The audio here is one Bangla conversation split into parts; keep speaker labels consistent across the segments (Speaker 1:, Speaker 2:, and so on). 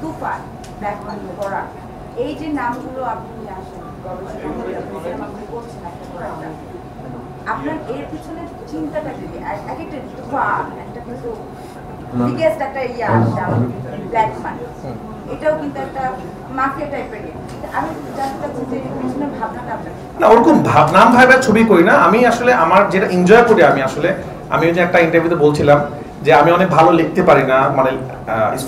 Speaker 1: তুফান ব্ল্যাকম্যান করা এই যে নামগুলো আপনি আসেন গবেষণা করছেন আপনার এর পিছনে চিন্তাটা কি এক একটা তুফান একটা কিন্তু বিগেস্ট একটা ইয়া আছে আমাদের ব্ল্যাকম্যান এটাও কিন্তু একটা মাফিয়া টাইপের আমি জানতে চাচ্ছি যে এর পিছনে ভাবনাটা আপনার
Speaker 2: না ওরকম নাম ভাইবা ছবি করি না আমি আসলে আমার যেটা এনজয় করি আমি ওই যে একটা ইন্টারভিউতে বলছিলাম যে আমি অনেক ভালো লিখতে পারি না মানে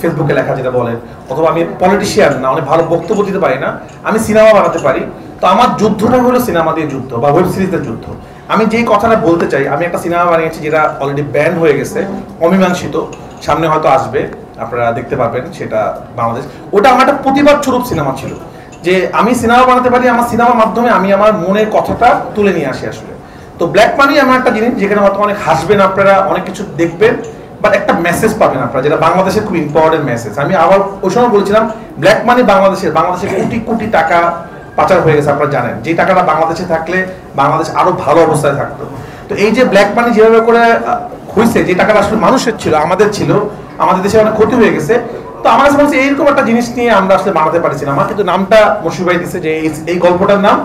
Speaker 2: ফেসবুকে লেখা যেটা বলেন অথবা আমি পলিটিশিয়ান না অনেক ভালো বক্তব্য দিতে পারি না আমি সিনেমা বানাতে পারি তো আমার যুদ্ধটা হলো সিনেমা দিয়ে যুদ্ধ বা ওয়েব সিরিজের যুদ্ধ আমি যেই কথাটা বলতে চাই আমি একটা সিনেমা বানিয়েছি যেটা অলরেডি ব্যান হয়ে গেছে অমীমাংসিত সামনে হয়তো আসবে আপনারা দেখতে পাবেন সেটা বাংলাদেশ ওটা আমার একটা প্রতিবাদ স্বরূপ সিনেমা ছিল যে আমি সিনেমা বানাতে পারি আমার সিনেমার মাধ্যমে আমি আমার মনের কথাটা তুলে নিয়ে আসি আসলে তো ব্ল্যাক মানি এমন একটা জিনিস যেখানে হয়তো অনেক হাসবেন আপনারা অনেক কিছু দেখবেন বাট একটা মেসেজ পাবেন আপনারা যেটা বাংলাদেশের খুব ইম্পর্টেন্ট মেসেজ আমি আবার ওই সময় বলছিলাম ব্ল্যাক মানি বাংলাদেশে কোটি কোটি টাকা পাচার হয়ে গেছে আপনারা জানেন যে টাকাটা বাংলাদেশে থাকলে বাংলাদেশ আরো ভালো অবস্থায় থাকতো তো এই যে ব্ল্যাক মানি যেভাবে করে হয়েছে যে টাকাটা আসলে মানুষের ছিল আমাদের দেশে অনেক ক্ষতি হয়ে গেছে তো আমার কাছে মনে হচ্ছে এইরকম একটা জিনিস নিয়ে আমরা আসলে বানাতে পারছি না আমার কিন্তু নামটা মশির ভাই দিচ্ছে যে এই গল্পটার নাম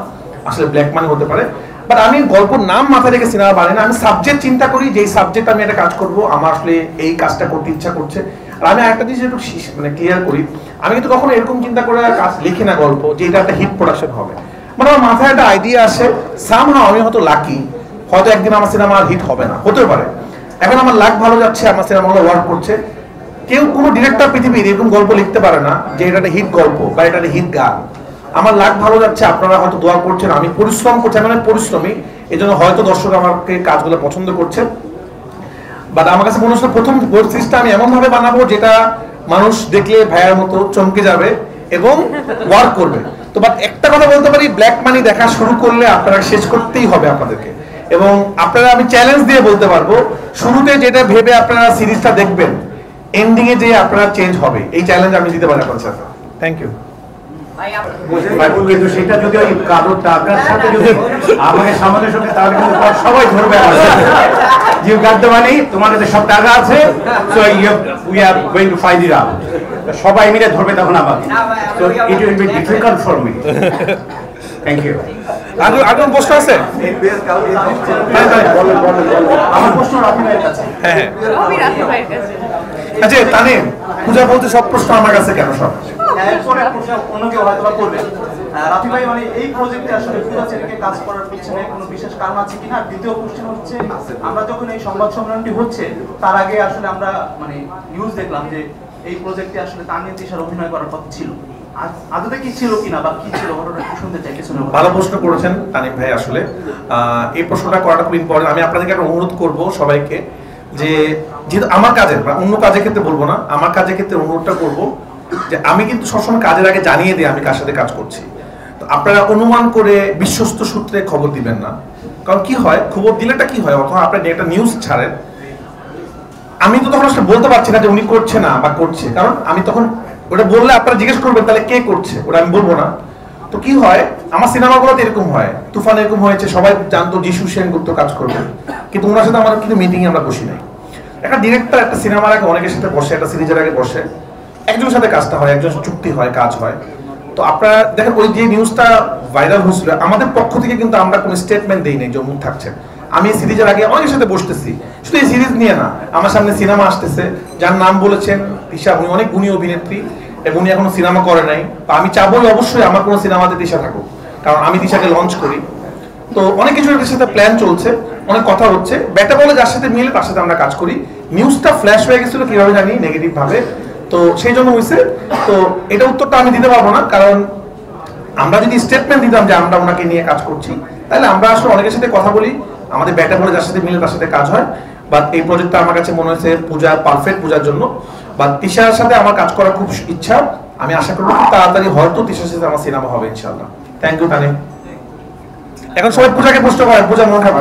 Speaker 2: আসলে ব্ল্যাক মানি হতে পারে বাট আমি গল্পের নাম মাথায় রেখে সিনেমা বানাই না আমি সাবজেক্ট চিন্তা করি যে এই সাবজেক্ট আমি একটা কাজ করব আমার আসলে এই কাজটা করতে ইচ্ছা করছে আর আমি একটা জিনিস একটু মানে ক্লিয়ার করি আমি কিন্তু কখনো এরকম চিন্তা করে কাজ লিখি না গল্প যে এটা একটা হিট প্রোডাকশন হবে মানে আমার মাথায় একটা আইডিয়া আসে সামহাও আমি হয়তো লাকি হয়তো একদিন আমার সিনেমা হিট হবে না হতে পারে এখন আমার লাক ভালো যাচ্ছে আমার সিনেমাগুলো ওয়ার্ক করছে কেউ কোনো ডিরেক্টর পৃথিবীর এরকম গল্প লিখতে পারে না যে এটা একটা হিট গল্প বা এটা একটা হিট গান আমার লাক ভালো যাচ্ছে আপনারা হয়তো দোয়া করছেন আমি পরিশ্রম করছি আমি অনেক পরিশ্রমী এই জন্য হয়তো দর্শক আমাকে কাজগুলো পছন্দ করছে বাট আমার কাছে মনে হচ্ছে প্রথম ওয়েব সিরিজটা আমি এমন ভাবে বানাবো যেটা মানুষ দেখলে ভাইয়ের মতো চমকে যাবে এবং ওয়ার্ক করবে তো বাট একটা কথা বলতে পারি ব্ল্যাক মানি দেখা শুরু করলে আপনারা শেষ করতেই হবে আপনাদেরকে এবং আপনারা আমি চ্যালেঞ্জ দিয়ে বলতে পারবো শুরুতে যেটা ভেবে আপনারা সিরিজটা দেখবেন এন্ডিং এ যে আপনারা চেঞ্জ হবে এই চ্যালেঞ্জ আমি দিতে পারি আপনার সাথে থ্যাংক ইউ
Speaker 3: কিন্তু সেটা যদি ওই কারো টাকার সাথে যদি আমাকে সামনে সঙ্গে তাহলে কিন্তু সবাই ধরবে ইউ গট দ্য মানি তোমার কাছে সব টাকা আছে so we are going to find it out সবাই মিলে ধরবে তখন আমাকে so it will be difficult for me thank you
Speaker 2: আগুন প্রশ্ন আছে
Speaker 3: আমার প্রশ্ন রাফি ভাইয়ের কাছে
Speaker 2: হ্যাঁ আচ্ছা তানিম পূজা বলতে সব প্রশ্ন আমার কাছে কেন সব
Speaker 4: এরপরে প্রশ্ন অন্য কেউ হয়তো করবে রাফি ভাই মানে এই প্রজেক্টে আসলে পুরো চ্যানেলকে কাজ করার পিছনে কোনো বিশেষ কারণ আছে কিনা দ্বিতীয় কোশ্চেন হচ্ছে আমরা যখন এই সংবাদ সম্মেলনটি হচ্ছে তার আগে আসলে আমরা মানে নিউজ দেখলাম যে এই প্রজেক্টে আসলে তানভীর তিশার অভিনয় করার কথা ছিল আদতে কি ছিল কিনা বা কি ছিল ঘটনা একটু শুনতে চাই কিছু
Speaker 2: ভালো প্রশ্ন করেছেন তানিম ভাই আসলে এই প্রশ্নটা করাটা খুব ইম্পর্টেন্ট আমি আপনাদেরকে একটা অনুরোধ করব সবাইকে যে যেহেতু আমার কাজের বা অন্য কাজের ক্ষেত্রে বলবো না আমার কাজের ক্ষেত্রে অনুরোধটা করব যে আমি কিন্তু সবসময় কাজের আগে জানিয়ে দিই আমি কার সাথে কাজ করছি তো আপনারা অনুমান করে বিশ্বস্ত সূত্রে খবর দিবেন না কারণ কি হয় খবর দিলেটা কি হয় অথবা আপনি একটা নিউজ ছাড়েন আমি তো তখন আসলে বলতে পারছি না যে উনি করছে না বা করছে কারণ আমি তখন ওটা বললে আপনারা জিজ্ঞেস করবেন তাহলে কে করছে ওটা আমি বলবো না তো কি হয় আমার সিনেমাগুলোতে এরকম হয় তুফান এরকম হয়েছে সবাই জানতো যিশু সেনগুপ্ত কাজ করবে কিন্তু ওনার সাথে আমার কিন্তু মিটিংয়ে আমরা বসি নাই একটা ডিরেক্টর একটা সিনেমার আগে অনেকের সাথে বসে একটা সিরিজের আগে বসে একজনের সাথে কাজটা হয় একজনের চুক্তি হয় কাজ হয় তো আপনারা দেখেন ওই যে নিউজটা ভাইরাল হয়েছিল আমাদের পক্ষ থেকে কিন্তু আমরা কোনো স্টেটমেন্ট দিই নাই যে অমুক থাকছে আমি এই সিরিজের আগে অনেকের সাথে বসতেছি শুধু এই সিরিজ নিয়ে না আমার সামনে সিনেমা আসতেছে যার নাম বলেছেন তিশা উনি অনেক গুণী অভিনেত্রী এবং উনি এখনো সিনেমা করে নাই বা আমি চাবই অবশ্যই আমার কোনো সিনেমাতে তিশা থাকুক কারণ আমি তিশাকে লঞ্চ করি তো অনেক কিছু এর সাথে প্ল্যান চলছে অনেক কথা হচ্ছে ব্যাটা বলে যার সাথে মিলে তার সাথে আমরা কাজ করি নিউজটা ফ্ল্যাশ হয়ে গেছিল কিভাবে জানি নেগেটিভ ভাবে তো সেই জন্য হয়েছে তো এটা উত্তরটা আমি দিতে পারবো না কারণ আমরা যদি স্টেটমেন্ট দিতাম যে আমরা ওনাকে নিয়ে কাজ করছি তাহলে আমরা আসলে অনেকের সাথে কথা বলি আমাদের ব্যাটা বলে যার সাথে মিলে তার সাথে কাজ হয় বাট এই প্রজেক্টটা আমার কাছে মনে হয়েছে পূজা পারফেক্ট পূজার জন্য বা তিশার সাথে আমার কাজ করার খুব ইচ্ছা আমি আশা করবো খুব তাড়াতাড়ি হয়তো তিশার সাথে আমার সিনেমা হবে ইনশাআল্লাহ থ্যাংক ইউ তানিম এখন সবাই পূজাকে প্রশ্ন করে পূজা মন খারাপ